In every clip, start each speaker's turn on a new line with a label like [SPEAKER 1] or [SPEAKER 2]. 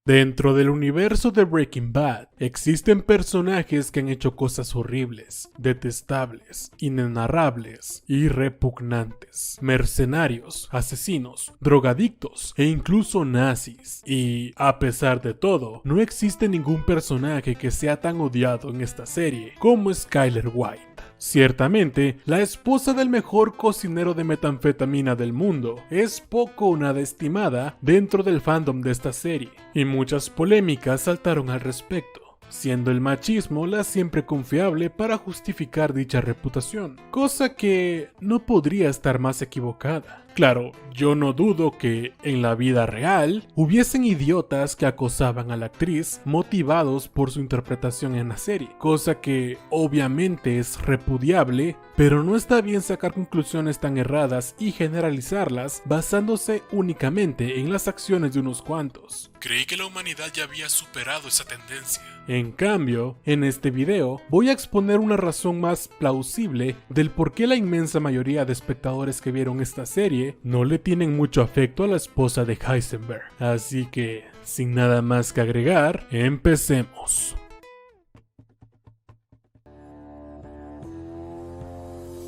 [SPEAKER 1] Dentro del universo de Breaking Bad, existen personajes que han hecho cosas horribles, detestables, inenarrables y repugnantes. Mercenarios, asesinos, drogadictos e incluso nazis. Y, a pesar de todo, no existe ningún personaje que sea tan odiado en esta serie como Skyler White. Ciertamente, la esposa del mejor cocinero de metanfetamina del mundo es poco nada estimada dentro del fandom de esta serie, y muchas polémicas saltaron al respecto, siendo el machismo la siempre confiable para justificar dicha reputación, cosa que no podría estar más equivocada. Claro, yo no dudo que en la vida real hubiesen idiotas que acosaban a la actriz motivados por su interpretación en la serie, cosa que obviamente es repudiable, pero no está bien sacar conclusiones tan erradas y generalizarlas basándose únicamente en las acciones de unos cuantos. Creí que la humanidad ya había superado esa tendencia. En cambio, en este video voy a exponer una razón más plausible del por qué la inmensa mayoría de espectadores que vieron esta serie no le tienen mucho afecto a la esposa de Heisenberg. Así que, sin nada más que agregar, empecemos.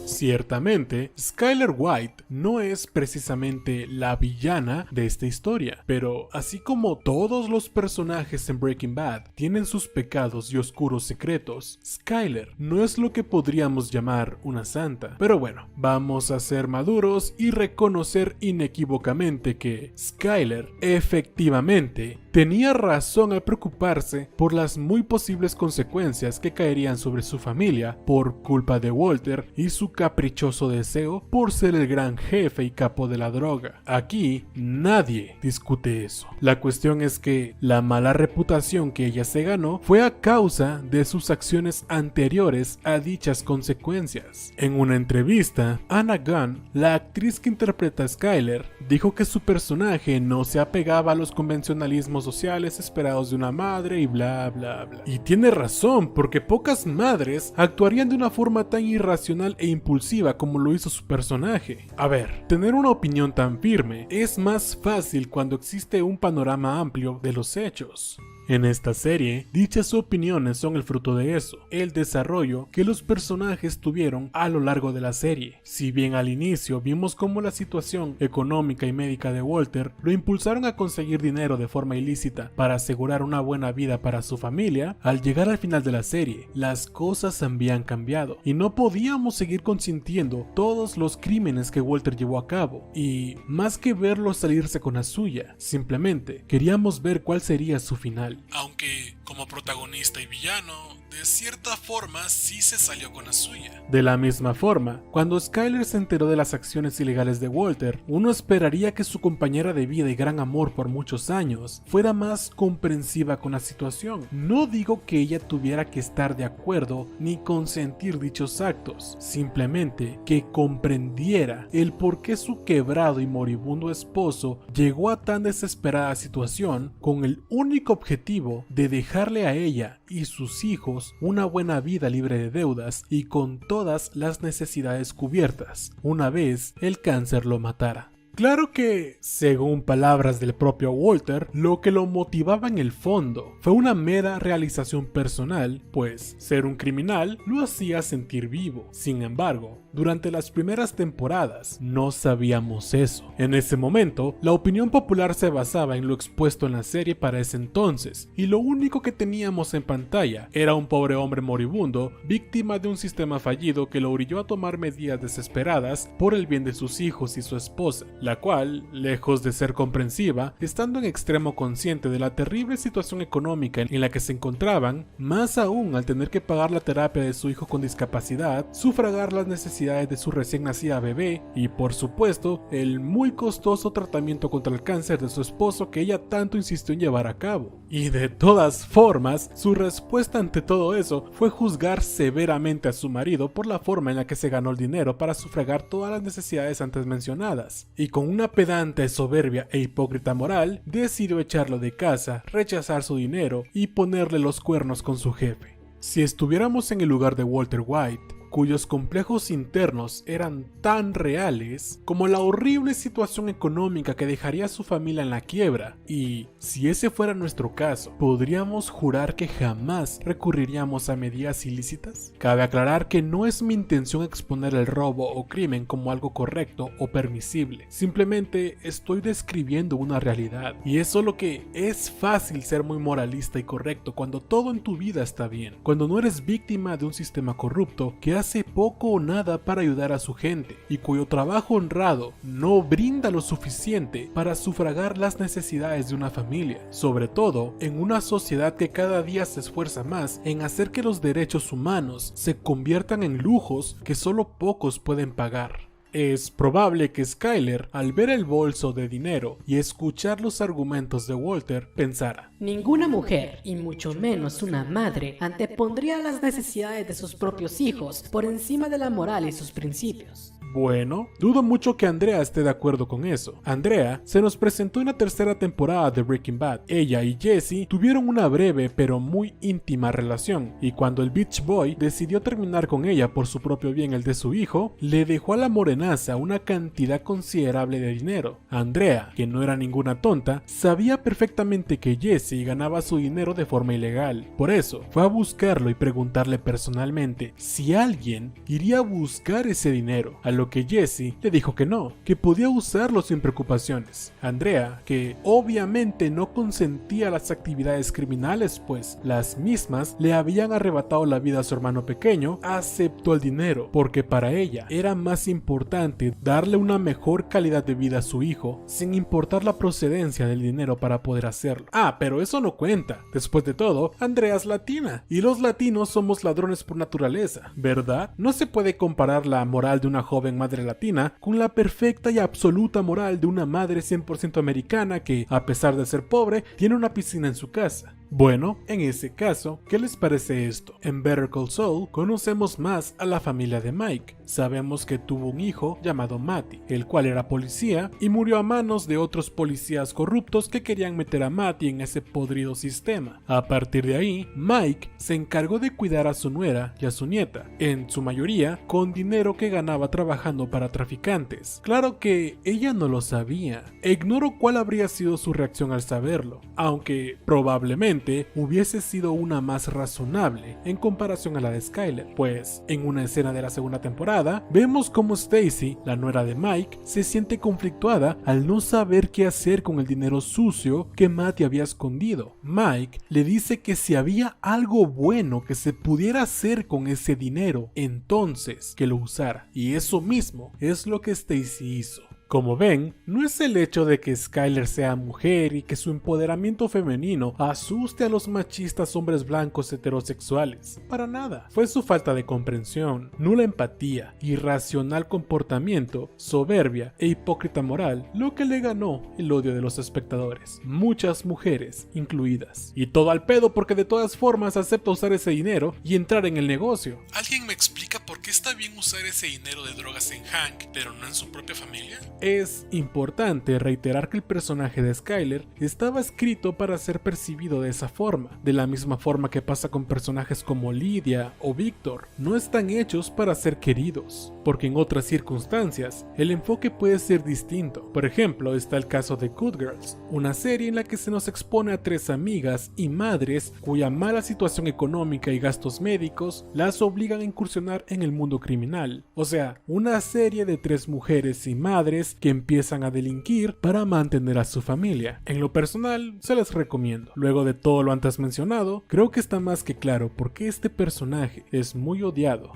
[SPEAKER 1] Ciertamente, Skyler White no es precisamente la villana de esta historia, pero así como todos los personajes en Breaking Bad tienen sus pecados y oscuros secretos, Skyler no es lo que podríamos llamar una santa. Pero bueno, vamos a ser maduros y reconocer inequívocamente que Skyler efectivamente tenía razón al preocuparse por las muy posibles consecuencias que caerían sobre su familia por culpa de Walter y su caprichoso deseo por ser el gran jefe y capo de la droga. Aquí nadie discute eso. La cuestión es que la mala reputación que ella se ganó fue a causa de sus acciones anteriores a dichas consecuencias. En una entrevista, Anna Gunn, la actriz que interpreta a Skyler, dijo que su personaje no se apegaba a los convencionalismos sociales esperados de una madre y bla bla bla. Y tiene razón, porque pocas madres actuarían de una forma tan irracional e impulsiva como lo hizo su personaje. A ver, tener una opinión tan firme es más fácil cuando existe un panorama amplio de los hechos. En esta serie, dichas opiniones son el fruto de eso, el desarrollo que los personajes tuvieron a lo largo de la serie. Si bien al inicio vimos cómo la situación económica y médica de Walter lo impulsaron a conseguir dinero de forma ilícita para asegurar una buena vida para su familia, al llegar al final de la serie, las cosas habían cambiado y no podíamos seguir consintiendo todos los crímenes que Walter llevó a cabo. Y más que verlo salirse con la suya, simplemente queríamos ver cuál sería su final. Aunque, como protagonista y villano, de cierta forma sí se salió con la suya. De la misma forma, cuando Skyler se enteró de las acciones ilegales de Walter, uno esperaría que su compañera de vida y gran amor por muchos años fuera más comprensiva con la situación. No digo que ella tuviera que estar de acuerdo ni consentir dichos actos, simplemente que comprendiera el por qué su quebrado y moribundo esposo llegó a tan desesperada situación con el único objetivo de dejarle a ella y sus hijos una buena vida libre de deudas y con todas las necesidades cubiertas, una vez el cáncer lo matara. Claro que, según palabras del propio Walter, lo que lo motivaba en el fondo fue una mera realización personal, pues ser un criminal lo hacía sentir vivo. Sin embargo, durante las primeras temporadas no sabíamos eso. En ese momento, la opinión popular se basaba en lo expuesto en la serie para ese entonces, y lo único que teníamos en pantalla era un pobre hombre moribundo, víctima de un sistema fallido que lo orilló a tomar medidas desesperadas por el bien de sus hijos y su esposa, la cual, lejos de ser comprensiva, estando en extremo consciente de la terrible situación económica en la que se encontraban, más aún al tener que pagar la terapia de su hijo con discapacidad, sufragar las necesidades de su recién nacida bebé y, por supuesto, el muy costoso tratamiento contra el cáncer de su esposo que ella tanto insistió en llevar a cabo. Y de todas formas, su respuesta ante todo eso fue juzgar severamente a su marido por la forma en la que se ganó el dinero para sufragar todas las necesidades antes mencionadas, y con una pedante soberbia e hipócrita moral, decidió echarlo de casa, rechazar su dinero y ponerle los cuernos con su jefe. Si estuviéramos en el lugar de Walter White, cuyos complejos internos eran tan reales como la horrible situación económica que dejaría a su familia en la quiebra. Y si ese fuera nuestro caso, ¿podríamos jurar que jamás recurriríamos a medidas ilícitas? Cabe aclarar que no es mi intención exponer el robo o crimen como algo correcto o permisible, simplemente estoy describiendo una realidad, y es solo que es fácil ser muy moralista y correcto cuando todo en tu vida está bien, cuando no eres víctima de un sistema corrupto que hace poco o nada para ayudar a su gente y cuyo trabajo honrado no brinda lo suficiente para sufragar las necesidades de una familia, sobre todo en una sociedad que cada día se esfuerza más en hacer que los derechos humanos se conviertan en lujos que solo pocos pueden pagar. Es probable que Skyler, al ver el bolso de dinero y escuchar los argumentos de Walter, pensara:
[SPEAKER 2] ninguna mujer, y mucho menos una madre, antepondría las necesidades de sus propios hijos por encima de la moral y sus principios.
[SPEAKER 1] Bueno, dudo mucho que Andrea esté de acuerdo con eso. Andrea se nos presentó en la tercera temporada de Breaking Bad. Ella y Jesse tuvieron una breve pero muy íntima relación, y cuando el Beach Boy decidió terminar con ella por su propio bien y el de su hijo, le dejó a la morenaza una cantidad considerable de dinero. Andrea, que no era ninguna tonta, sabía perfectamente que Jesse ganaba su dinero de forma ilegal. Por eso, fue a buscarlo y preguntarle personalmente si alguien iría a buscar ese dinero, a lo que Jesse le dijo que no, que podía usarlo sin preocupaciones. Andrea, que obviamente no consentía las actividades criminales, pues las mismas le habían arrebatado la vida a su hermano pequeño, aceptó el dinero, porque para ella era más importante darle una mejor calidad de vida a su hijo, sin importar la procedencia del dinero para poder hacerlo. Ah, pero eso no cuenta. Después de todo, Andrea es latina, y los latinos somos ladrones por naturaleza, ¿verdad? No se puede comparar la moral de una joven madre latina con la perfecta y absoluta moral de una madre 100% americana que, a pesar de ser pobre, tiene una piscina en su casa. Bueno, en ese caso, ¿qué les parece esto? En Better Call Saul conocemos más a la familia de Mike. Sabemos que tuvo un hijo llamado Matty, el cual era policía y murió a manos de otros policías corruptos que querían meter a Matty en ese podrido sistema. A partir de ahí, Mike se encargó de cuidar a su nuera y a su nieta, en su mayoría con dinero que ganaba trabajando para traficantes. Claro que ella no lo sabía, e ignoro cuál habría sido su reacción al saberlo, aunque probablemente hubiese sido una más razonable en comparación a la de Skyler, pues en una escena de la segunda temporada vemos cómo Stacy, la nuera de Mike, se siente conflictuada al no saber qué hacer con el dinero sucio que Matty había escondido. Mike le dice que si había algo bueno que se pudiera hacer con ese dinero, entonces que lo usara, y eso mismo es lo que Stacy hizo. Como ven, no es el hecho de que Skyler sea mujer y que su empoderamiento femenino asuste a los machistas hombres blancos heterosexuales. Para nada. Fue su falta de comprensión, nula empatía, irracional comportamiento, soberbia e hipócrita moral lo que le ganó el odio de los espectadores, muchas mujeres incluidas. Y todo al pedo porque de todas formas acepta usar ese dinero y entrar en el negocio. ¿Alguien me explica por qué está bien usar ese dinero de drogas en Hank, pero no en su propia familia? Es importante reiterar que el personaje de Skyler estaba escrito para ser percibido de esa forma, de la misma forma que pasa con personajes como Lydia o Victor. No están hechos para ser queridos, porque en otras circunstancias el enfoque puede ser distinto. Por ejemplo, está el caso de Good Girls, una serie en la que se nos expone a tres amigas y madres cuya mala situación económica y gastos médicos las obligan a incursionar en el mundo criminal. O sea, una serie de tres mujeres y madres que empiezan a delinquir para mantener a su familia. En lo personal, se les recomiendo. Luego de todo lo antes mencionado, creo que está más que claro por qué este personaje es muy odiado